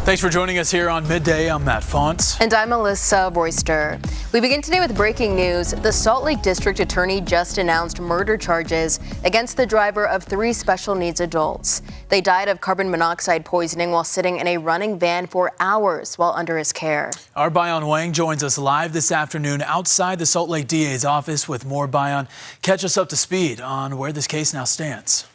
Thanks for joining us here on Midday. I'm Matt Fonts. And I'm Alyssa Royster. We begin today with breaking news. The Salt Lake District Attorney just announced murder charges against the driver of 3 special needs adults. They died of carbon monoxide poisoning while sitting in a running van for hours while under his care. Our Bayan Wang joins us live this afternoon outside the Salt Lake DA's office with more. Bayan, catch us up to speed on where this case now stands.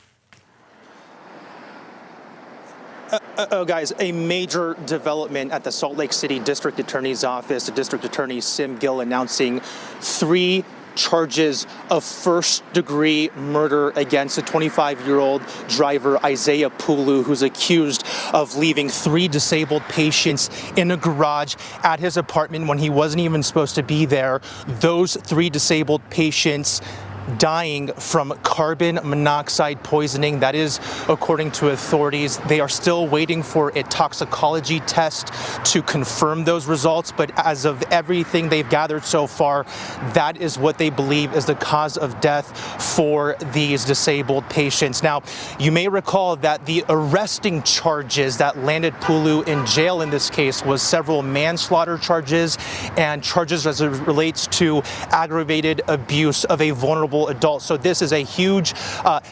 Guys, a major development at the Salt Lake City District Attorney's Office. The District Attorney Gill announcing 3 charges of first-degree murder against a 25-year-old driver, Isaiah Pulu, who's accused of leaving 3 disabled patients in a garage at his apartment when he wasn't even supposed to be there. Those 3 disabled patients dying from carbon monoxide poisoning. That is, according to authorities. They are still waiting for a toxicology test to confirm those results, but as of everything they've gathered so far, that is what they believe is the cause of death for these disabled patients. Now, you may recall that the arresting charges that landed Pulu in jail in this case was several manslaughter charges and charges as it relates to aggravated abuse of a vulnerable adult. So this is a huge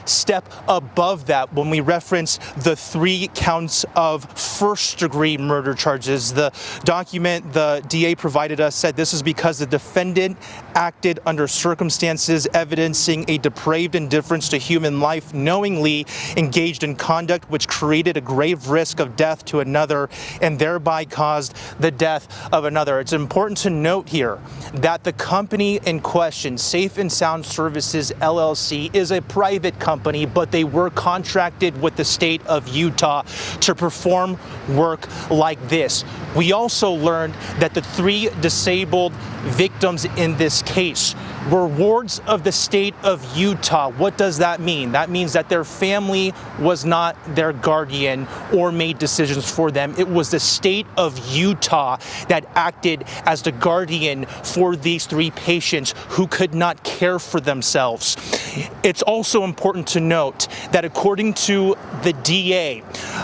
step above that when we reference the 3 counts of first-degree murder charges. The document the DA provided us said this is because the defendant acted under circumstances evidencing a depraved indifference to human life, knowingly engaged in conduct which created a grave risk of death to another and thereby caused the death of another. It's important to note here that the company in question, Safe and Sound Services LLC, is a private company, but they were contracted with the state of Utah to perform work like this. We also learned that the 3 disabled victims in this case were wards of the state of Utah. What does that mean? That means that their family was not their guardian or made decisions for them. It was the state of Utah that acted as the guardian for these 3 patients who could not care for themselves. It's also important to note that according to the DA,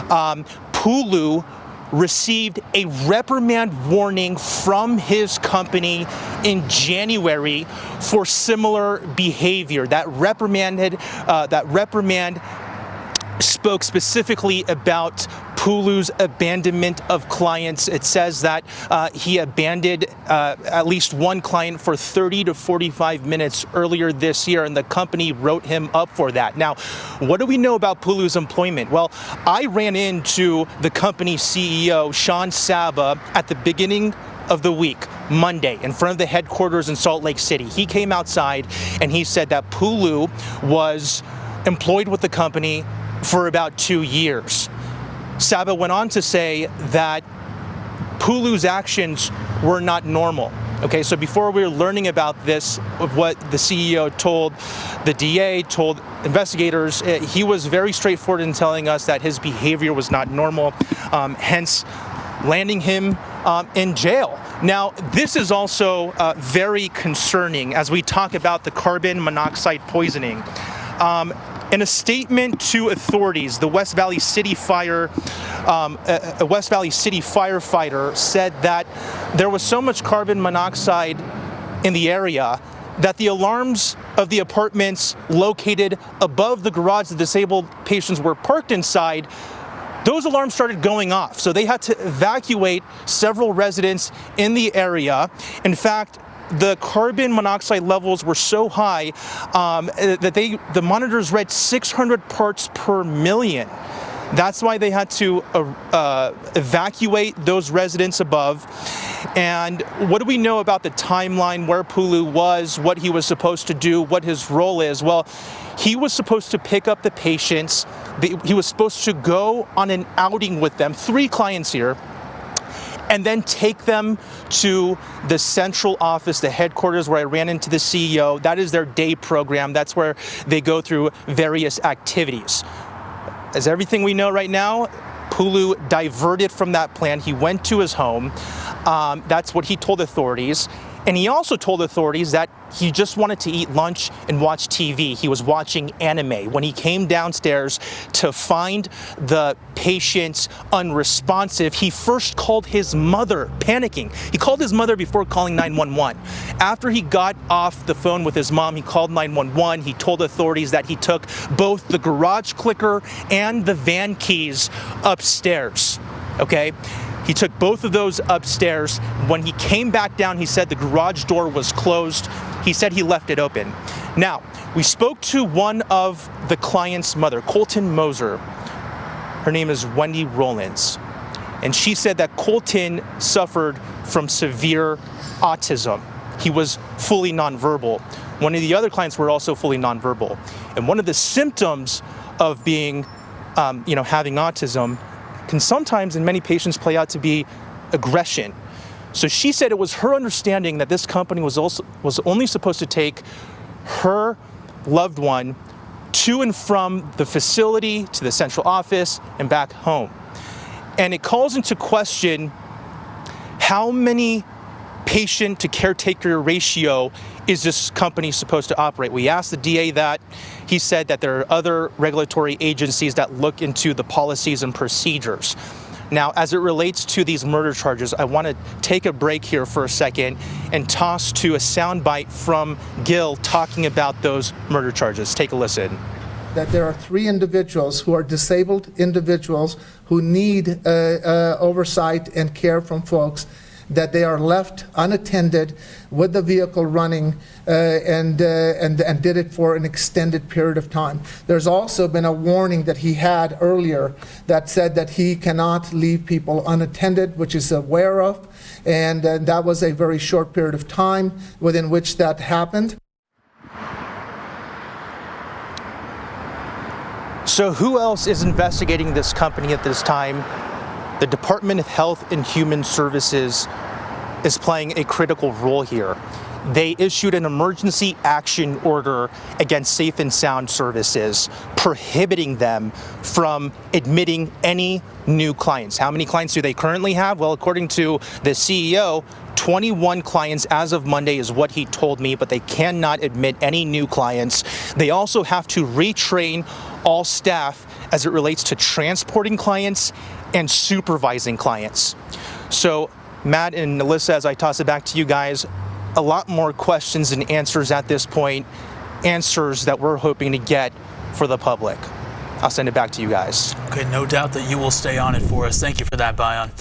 Pulu received a reprimand warning from his company in January for similar behavior. That reprimand spoke specifically about Pulu's abandonment of clients. It says that he abandoned at least 1 client for 30 to 45 minutes earlier this year, and the company wrote him up for that. Now, what do we know about Pulu's employment? Well, I ran into the company CEO, Sean Saba, at the beginning of the week, Monday, in front of the headquarters in Salt Lake City. He came outside and he said that Pulu was employed with the company for about 2 years. Saba went on to say that Pulu's actions were not normal. Okay, so before we were learning about this, of what the CEO told the DA, told investigators, he was very straightforward in telling us that his behavior was not normal, hence landing him in jail. Now, this is also very concerning as we talk about the carbon monoxide poisoning. In a statement to authorities, the West Valley City firefighter said that there was so much carbon monoxide in the area that the alarms of the apartments located above the garage the disabled patients were parked inside, those alarms started going off. So they had to evacuate several residents in the area. In fact, the carbon monoxide levels were so high that the monitors read 600 parts per million. That's why they had to evacuate those residents above. And what do we know about the timeline, where Pulu was, what he was supposed to do, what his role is? Well, he was supposed to pick up the patients. He was supposed to go on an outing with them, 3 clients here, and then take them to the central office, the headquarters where I ran into the CEO. That is their day program. That's where they go through various activities. As everything we know right now, Pulu diverted from that plan. He went to his home. That's what he told authorities. And he also told authorities that he just wanted to eat lunch and watch TV. He was watching anime. When he came downstairs to find the patient unresponsive, he first called his mother, panicking. He called his mother before calling 911. After he got off the phone with his mom, he called 911. He told authorities that he took both the garage clicker and the van keys upstairs, okay? He took both of those upstairs. When he came back down, he said the garage door was closed. He said he left it open. Now, we spoke to one of the client's mother, Colton Moser. Her name is Wendy Rollins. And she said that Colton suffered from severe autism. He was fully nonverbal. One of the other clients were also fully nonverbal. And one of the symptoms of being, having autism can sometimes in many patients play out to be aggression. So she said it was her understanding that this company was only supposed to take her loved one to and from the facility to the central office and back home. And it calls into question how many patient to caretaker ratio is this company supposed to operate? We asked the DA that. He said that there are other regulatory agencies that look into the policies and procedures. Now, as it relates to these murder charges, I want to take a break here for a second and toss to a soundbite from Gill talking about those murder charges. Take a listen. That there are 3 individuals who are disabled individuals who need oversight and care from folks, that they are left unattended with the vehicle running and did it for an extended period of time. There's also been a warning that he had earlier that said that he cannot leave people unattended, which is aware of, and that was a very short period of time within which that happened. So who else is investigating this company at this time? The Department of Health and Human Services is playing a critical role here. They issued an emergency action order against Safe and Sound Services, prohibiting them from admitting any new clients. How many clients do they currently have? Well, according to the CEO, 21 clients as of Monday is what he told me, but they cannot admit any new clients. They also have to retrain all staff as it relates to transporting clients and supervising clients. So Matt and Alyssa, as I toss it back to you guys, a lot more questions and answers at this point, answers that we're hoping to get for the public. I'll send it back to you guys. Okay, no doubt that you will stay on it for us. Thank you for that, Bayan.